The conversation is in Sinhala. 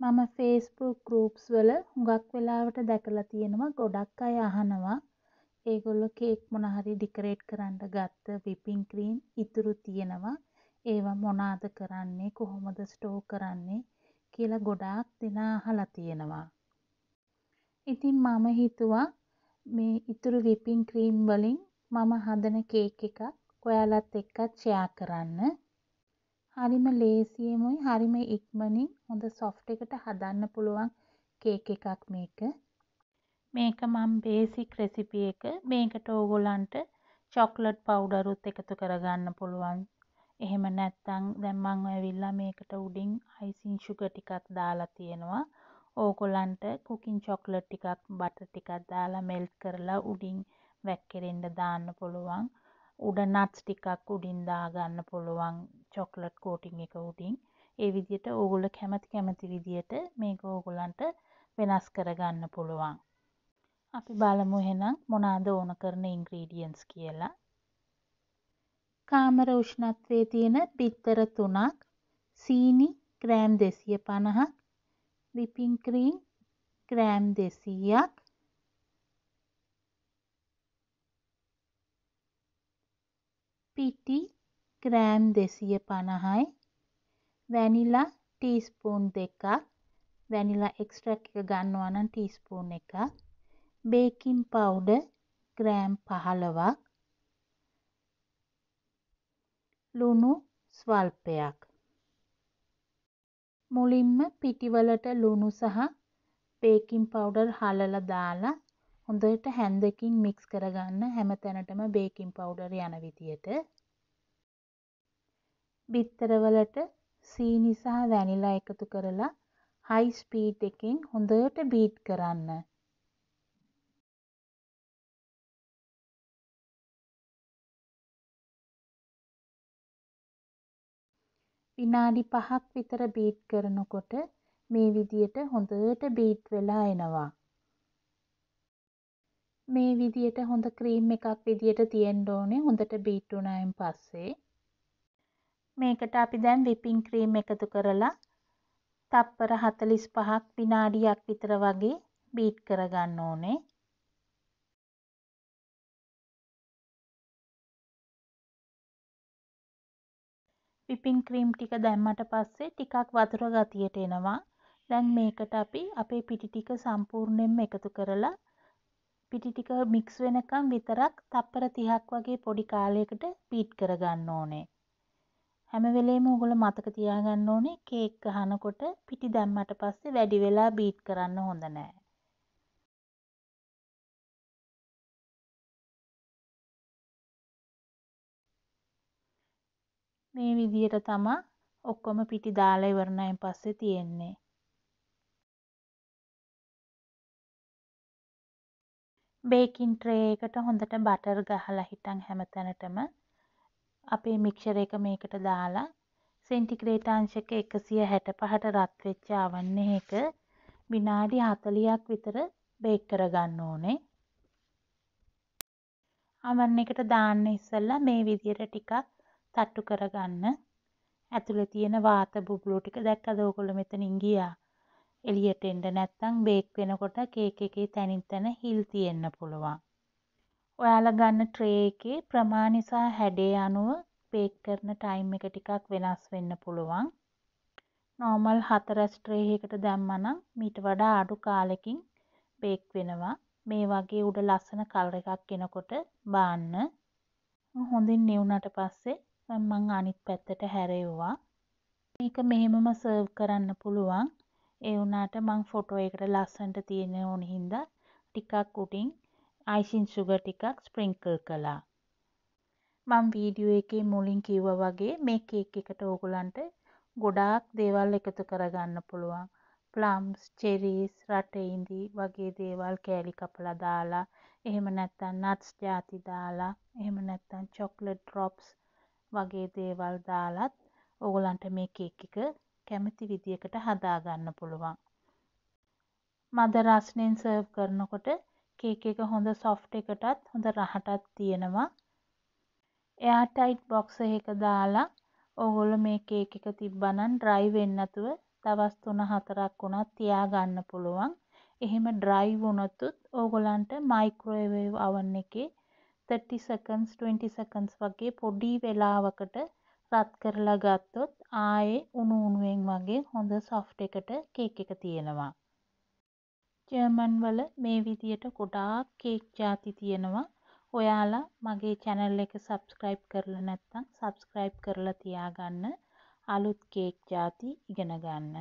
මම Facebook groups වල හුඟක් වෙලාවට දැකලා තියෙනවා ගොඩක් අය අහනවා ඒගොල්ලෝ කේක් මොන හරි ඩෙකොරේට් කරන්න ගත්ත whipping cream ඉතුරු තියෙනවා ඒවා මොනවාද කරන්නේ කොහොමද ස්ටෝර් කරන්නේ කියලා ගොඩාක් දෙනා අහලා තියෙනවා. ඉතින් මම හිතුවා මේ ඉතුරු whipping cream වලින් මම හදන කේක් එකක් ඔයාලත් එක්කත් ෂෙයා කරන්න. හරිම ලේසියෙන්මයි හරිම ඉක්මනින් හොඳ සොෆ්ට් එකට හදන්න පුළුවන් කේක් එකක් මේක. මේක මම බේසික් රෙසිපි එක. මේකට ඕගොල්ලන්ට චොක්ලට් පවුඩරුත් එකතු කරගන්න පුළුවන්. එහෙම නැත්නම් දැන් මම ඇවිල්ලා මේකට උඩින් අයිසිං සුගර් ටිකක් දාලා තියෙනවා. ඕගොල්ලන්ට කුකින් චොක්ලට් ටිකක් බටර් ටිකක් දාලා මෙල්ට් කරලා උඩින් වැක්කිරෙන්න දාන්න පුළුවන්. උඩ නට්ස් ටිකක් උඩින් දාගන්න පුළුවන් චොක්ලට් කෝටින් එක උඩින්. ඒ විදිහට ඕගොල්ලෝ කැමති විදිහට මේක ඕගොල්ලන්ට වෙනස් කරගන්න පුළුවන්. අපි බලමු එහෙනම් මොනවාද ඕන කරන ඉන්ග්‍රීඩියන්ට්ස් කියලා. කාමර උෂ්ණත්වයේ තියෙන බිත්තර 3ක්, සීනි ග්‍රෑම් 250ක්, whipping cream ග්‍රෑම් 200ක්, පිටි ග්‍රෑම් 250යි, වැනිලා ටීස්පූන් 2ක්, වැනිලා එක්ස්ට්‍රැක්ට් එක ගන්නවා නම් ටීස්පූන් 1ක්, බේකින් පවුඩර් ග්‍රෑම් 15ක්, ලුණු ස්වල්පයක්. මුලින්ම පිටිවලට ලුණු සහ බේකින් පවුඩර් හලලා දාලා හොඳට හැන්දකින් මික්ස් කරගන්න හැමතැනටම බේකින් පවුඩර් යන විදියට. බිත්තරවලට සීනි සහ වැනිලා එකතු කරලා හයි ස්පීඩ් එකෙන් හොඳට බීට් කරන්න. විනාඩි 5ක් විතර බීට් කරනකොට මේ විදියට හොඳට බීට් වෙලා එනවා. මේ විදියට හොඳ ක්‍රීම් එකක් විදියට තියෙන්න ඕනේ හොඳට බීට් වුණායින් පස්සේ. මේකට අපි දැන් whipping cream එකතු කරලා තප්පර 45ක් විනාඩියක් විතර වගේ බීට් කරගන්න ඕනේ. whipping cream ටික දැම්මට පස්සේ ටිකක් වතුර ගතියට එනවා. දැන් මේකට අපි අපේ පිටි ටික සම්පූර්ණයෙන්ම එකතු කරලා පිටි ටික මික්ස් වෙනකම් විතරක් තප්පර 30ක් වගේ පොඩි කාලයකට බීට් කරගන්න ඕනේ. හැම වෙලේම ඔයගොල්ලෝ මතක තියාගන්න ඕනේ කේක් ගහනකොට පිටි දැම්මට පස්සේ වැඩි වෙලා බීට් කරන්න හොඳ නෑ. මේ විදියට තමයි ඔක්කොම පිටි දාලා ඉවරනයින් පස්සේ තියෙන්නේ. බේකින් ට්‍රේ එකට හොඳට බටර් ගහලා හිටන් හැමතැනටම අපේ මික්සර් එක මේකට දාලා සෙන්ටිග්‍රේඩ් අංශක 165ට රත් වෙච්ච oven එක විනාඩි 40ක් විතර බේක් කරගන්න ඕනේ. oven එකට දාන්න ඉස්සෙල්ලා මේ විදියට ටිකක් තට්ටු කරගන්න. ඇතුලේ තියෙන වාත බුබුලු ටික දැක්කද ඔයගොල්ලෝ මෙතනින් ගියා. එළියට එන්න නැත්නම් බේක් වෙනකොට කේක් එකේ තනින් තන හිල් තියෙන්න පුළුවන්. ඔයාලා ගන්න ට්‍රේ එකේ ප්‍රමාණය සහ හැඩය අනුව බේක් කරන ටයිම් එක ටිකක් වෙනස් වෙන්න පුළුවන්. නෝමල් 4 ට්‍රේ එකකට දැම්මනම් මීට වඩා අඩු කාලෙකින් බේක් වෙනවා. මේ වගේ උඩ ලස්සන කලර් එකක් එනකොට බාන්න. හොඳින් නිවුනට පස්සේ මම අනිත් පැත්තට හැරෙව්වා. මේක මෙහෙමම සර්ව් කරන්න පුළුවන්. ඒ වුණාට මම ෆොටෝ එකට ලස්සනට තියෙන ඕන හින්දා ටිකක් උඩින් අයිසිං සුගර් ටිකක් ස්ප්‍රින්කල් කළා. මම වීඩියෝ එකේ මුලින් කිව්වා වගේ මේ කේක් එකට ඕගොල්ලන්ට ගොඩාක් දේවල් එකතු කරගන්න පුළුවන්. ප්ලම්ස්, චෙරීස්, රටේ ඉඳි වගේ දේවල් කෑලි කපලා දාලා, එහෙම නැත්නම් නට්ස් ಜಾති දාලා, එහෙම නැත්නම් චොක්ලට් ඩ්‍රොප්ස් වගේ දේවල් දාලත් ඕගොල්ලන්ට මේ කේක් එක කැමති විදියකට හදා ගන්න පුළුවන්. මද රස්නෙන් සර්ව් කරනකොට කේක් එක හොඳ සොෆ්ට් එකටත් හොඳ රහටත් තියෙනවා. එයාර් ටයිට් බොක්ස් එකක දාලා ඕගොල්ලෝ මේ කේක් එක තිබ්බනම් ඩ්‍රයි වෙන්නේ නැතුව දවස් 3-4ක් වුණත් තියාගන්න පුළුවන්. එහෙම ඩ්‍රයි වුණොතුත් ඕගොල්ලන්ට මයික්‍රෝවේව් oven එකේ 30 seconds 20 seconds වගේ පොඩි වෙලාවකට රත් කරලා ගත්තොත් ආයේ උණු උණුවෙන් වගේ හොඳ soft එකට කේක් එක තියෙනවා. ජර්මන් වල මේ විදියට ගොඩාක් කේක් ಜಾති තියෙනවා. ඔයාලා මගේ channel එක subscribe කරලා නැත්නම් subscribe කරලා තියාගන්න. අලුත් කේක් ಜಾති ඉගෙන ගන්න.